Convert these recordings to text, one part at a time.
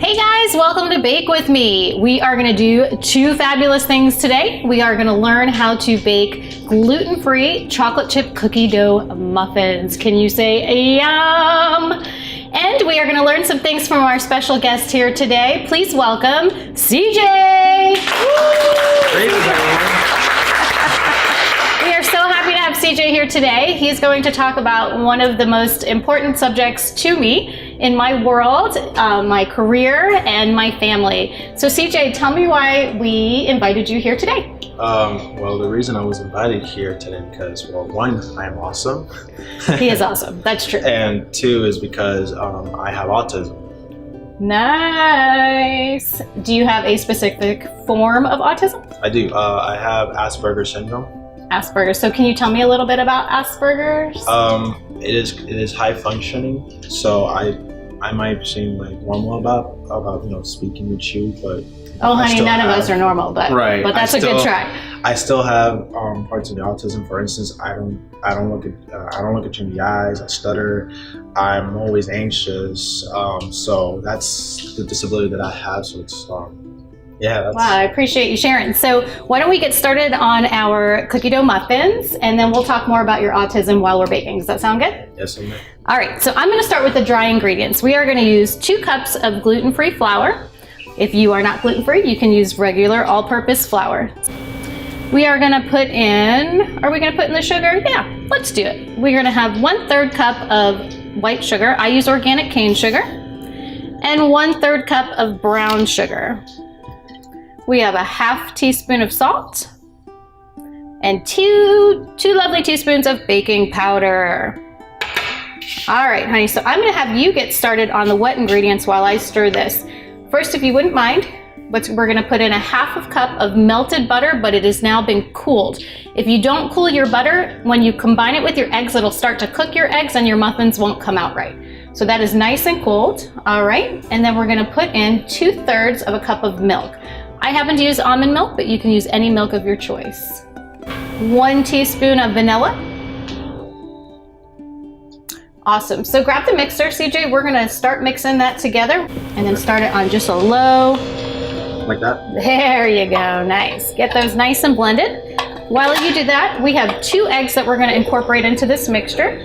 Hey guys, welcome to Bake With Me. We are gonna do two fabulous things today. We are gonna learn how to bake gluten-free chocolate chip cookie dough muffins. Can you say yum? And we are gonna learn some things from our special guest here today. Please welcome CJ. We are so happy to have CJ here today. He's going to talk about one of the most important subjects to me in my world, my career, and my family. So CJ, tell me why we invited you here today. Well, the reason I was invited here today because, well, one, I'm awesome. He is awesome, that's true. And two is because I have autism. Nice. Do you have a specific form of autism? I do. I have Asperger's syndrome. Asperger's. So can you tell me a little bit about Asperger's? It is high functioning. So I might seem like normal about speaking with you, but oh, honey, none of us are normal, but right. But that's a good try. I still have parts of the autism. For instance, I don't look at you in the eyes. I stutter. I'm always anxious. So that's the disability that I have. So it's yeah. Wow, I appreciate you sharing. So why don't we get started on our cookie dough muffins, and then we'll talk more about your autism while we're baking. Does that sound good? Yes, ma'am. All right, so I'm going to start with the dry ingredients. We are going to use 2 cups of gluten-free flour. If you are not gluten-free, you can use regular all-purpose flour. We are going to put in, are we going to put in the sugar? Yeah, let's do it. We're going to have 1/3 cup of white sugar. I use organic cane sugar. And 1/3 cup of brown sugar. We have a 1/2 teaspoon of salt and two lovely teaspoons of baking powder. All right, honey, so I'm gonna have you get started on the wet ingredients while I stir this. First, if you wouldn't mind, we're gonna put in a 1/2 cup of melted butter, but it has now been cooled. If you don't cool your butter, when you combine it with your eggs, it'll start to cook your eggs and your muffins won't come out right. So that is nice and cooled, all right? And then we're gonna put in 2/3 of a cup of milk. I happen to use almond milk, but you can use any milk of your choice. 1 teaspoon of vanilla. Awesome. So grab the mixer, CJ. We're gonna start mixing that together and then start it on just a low. Like that? There you go. Nice. Get those nice and blended. While you do that, we have 2 eggs that we're gonna incorporate into this mixture.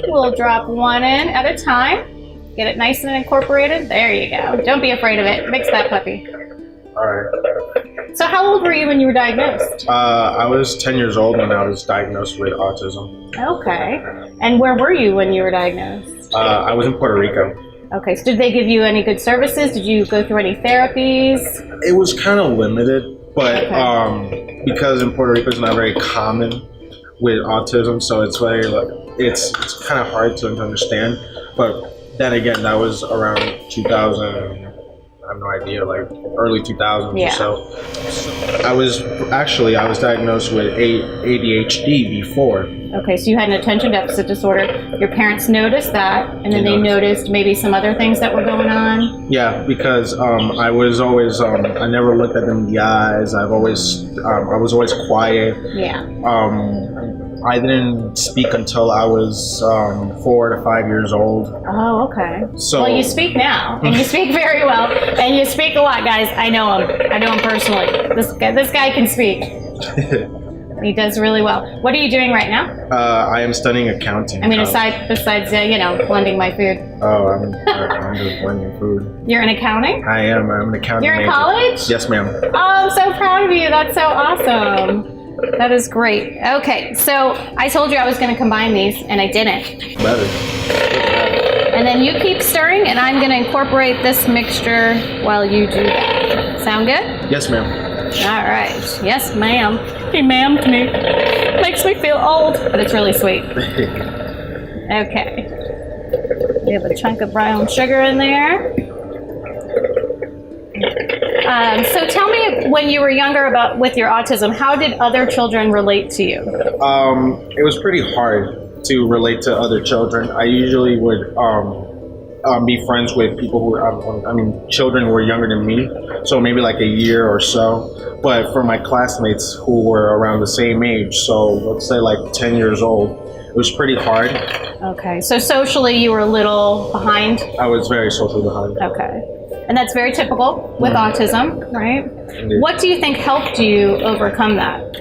We'll drop 1 in at a time. Get it nice and incorporated. There you go. Don't be afraid of it. Mix that puppy. All right. So how old were you when you were diagnosed? I was 10 years old when I was diagnosed with autism. Okay. And where were you when you were diagnosed? I was in Puerto Rico. Okay. So did they give you any good services? Did you go through any therapies? It was kind of limited, but Okay. because in Puerto Rico it's not very common with autism, so it's very it's kind of hard to understand. But then again, that was around 2000, I have no idea, like early 2000s Yeah. or so. I was diagnosed with ADHD before. Okay, so you had an attention deficit disorder. Your parents noticed that, and then they noticed maybe some other things that were going on? Yeah, because I was always, I never looked at them in the eyes. I was always quiet. Yeah. I didn't speak until I was 4 to 5 years old. Oh, okay. So, well, you speak now, and you speak very well, and you speak a lot, guys. I know him. I know him personally. This guy can speak. He does really well. What are you doing right now? I am studying accounting. I mean, besides blending my food. Oh, I'm just blending food. You're in accounting? I am. I'm an accounting You're in major. college? Yes, ma'am. Oh, I'm so proud of you. That's so awesome. That is great. Okay, so I told you I was going to combine these, and I didn't. Better. And then you keep stirring, and I'm going to incorporate this mixture while you do that. Sound good? Yes, ma'am. All right. Yes, ma'am. He ma'amed me. Makes me feel old, but it's really sweet. Okay. We have a chunk of brown sugar in there. So tell me, when you were younger with your autism, how did other children relate to you? It was pretty hard to relate to other children. I usually would be friends with people who, children who were younger than me, so maybe like a year or so. But for my classmates who were around the same age, so let's say like 10 years old, it was pretty hard. Okay, so socially you were a little behind. I was very socially behind. Okay, and that's very typical with autism, right? Indeed. What do you think helped you overcome that?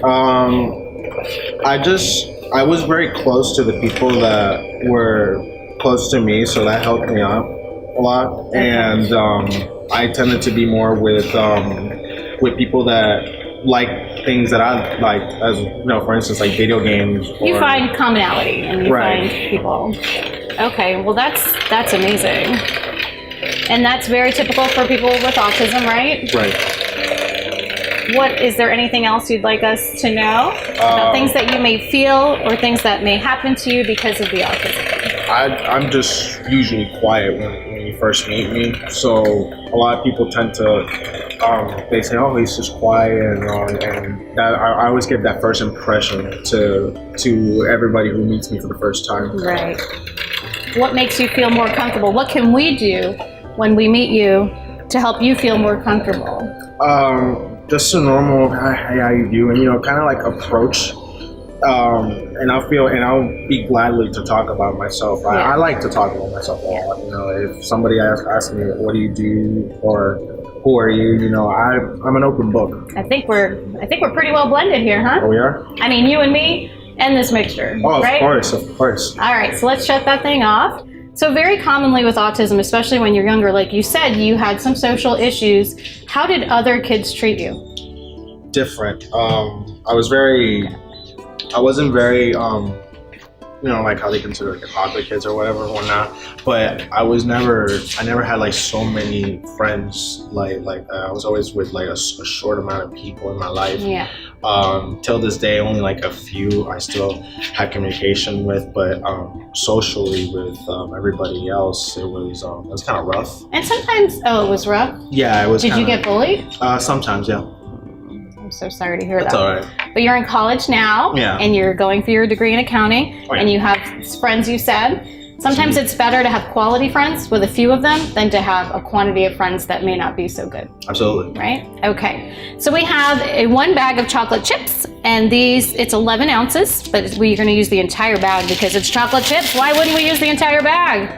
I was very close to the people that were close to me, so that helped me out a lot. And I tended to be more with people that like things that I like, as you know, for instance, like video games. You find commonality and you find people. Okay, well that's amazing. And that's very typical for people with autism, right? Right. Is there anything else you'd like us to know about things that you may feel or things that may happen to you because of the autism? I'm just usually quiet when you first meet me, so a lot of people tend to they say, oh, he's just quiet, and that I always get that first impression to everybody who meets me for the first time. Right. What makes you feel more comfortable? What can we do when we meet you to help you feel more comfortable? Just a normal, how you do, and kind of like approach. And I'll be gladly to talk about myself. I like to talk about myself a lot. If somebody asks me, what do you do, or who are you? I'm an open book. I think we're pretty well blended here, huh? Oh, we are? I mean, you and me and this mixture. Oh, right? Of course. All right, so let's shut that thing off. So very commonly with autism, especially when you're younger, like you said, you had some social issues. How did other kids treat you? Different. I wasn't very, like how they consider like popular kids or whatever or whatnot. But I never had like so many friends like that. I was always with like a short amount of people in my life. Yeah. Till this day, only like a few I still have communication with, but socially with everybody else, it was kind of rough. And sometimes, it was rough? Yeah, it was. Did you get bullied? Sometimes, yeah. I'm so sorry to hear That's that. all right. But you're in college now, and you're going for your degree in accounting, and you have friends, you said. Sometimes it's better to have quality friends with a few of them than to have a quantity of friends that may not be so good. Absolutely. Right? Okay. So we have one bag of chocolate chips, and it's 11 ounces, but we're going to use the entire bag because it's chocolate chips. Why wouldn't we use the entire bag?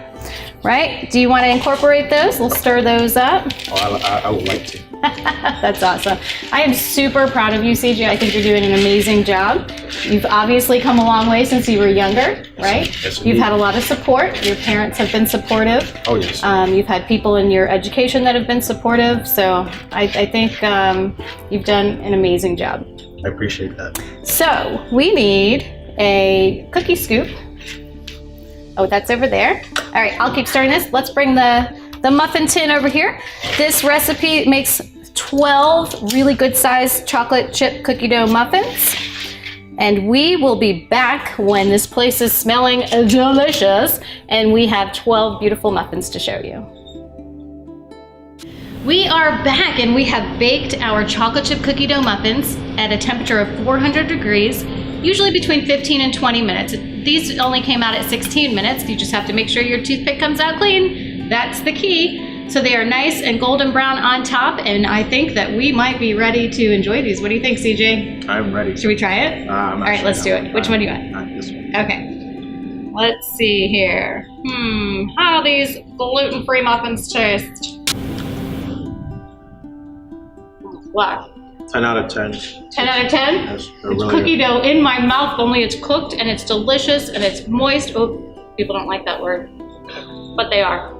Right? Do you want to incorporate those? We'll stir those up. Oh, I would like to. That's awesome. I am super proud of you, CJ. I think you're doing an amazing job. You've obviously come a long way since you were younger, right? Yes, You've had a lot of support. Your parents have been supportive. Oh, yes. You've had people in your education that have been supportive. So I think you've done an amazing job. I appreciate that. So we need a cookie scoop. Oh, that's over there. All right, I'll keep stirring this. Let's bring the muffin tin over here. This recipe makes 12 really good sized chocolate chip cookie dough muffins. And we will be back when this place is smelling delicious and we have 12 beautiful muffins to show you. We are back and we have baked our chocolate chip cookie dough muffins at a temperature of 400 degrees, usually between 15 and 20 minutes. These only came out at 16 minutes. You just have to make sure your toothpick comes out clean. That's the key. So they are nice and golden brown on top, and I think that we might be ready to enjoy these. What do you think, CJ? I'm ready. Should we try it? All right, let's do it. Which one do you want? This one. Okay. Let's see here. How do these gluten-free muffins taste? Wow. 10 out of 10. 10 out of 10? Yes, It's really cookie dough in my mouth, only it's cooked and it's delicious and it's moist. Oh, people don't like that word, but they are.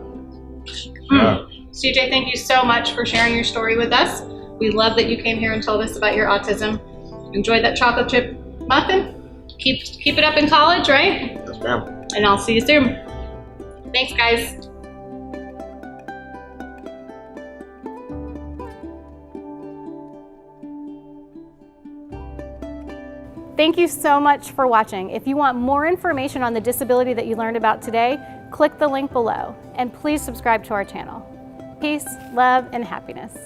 Yeah. CJ, thank you so much for sharing your story with us. We love that you came here and told us about your autism. Enjoy that chocolate chip muffin. Keep it up in college, right? Yes, ma'am. And I'll see you soon. Thanks, guys. Thank you so much for watching. If you want more information on the disability that you learned about today, click the link below and please subscribe to our channel. Peace, love, and happiness.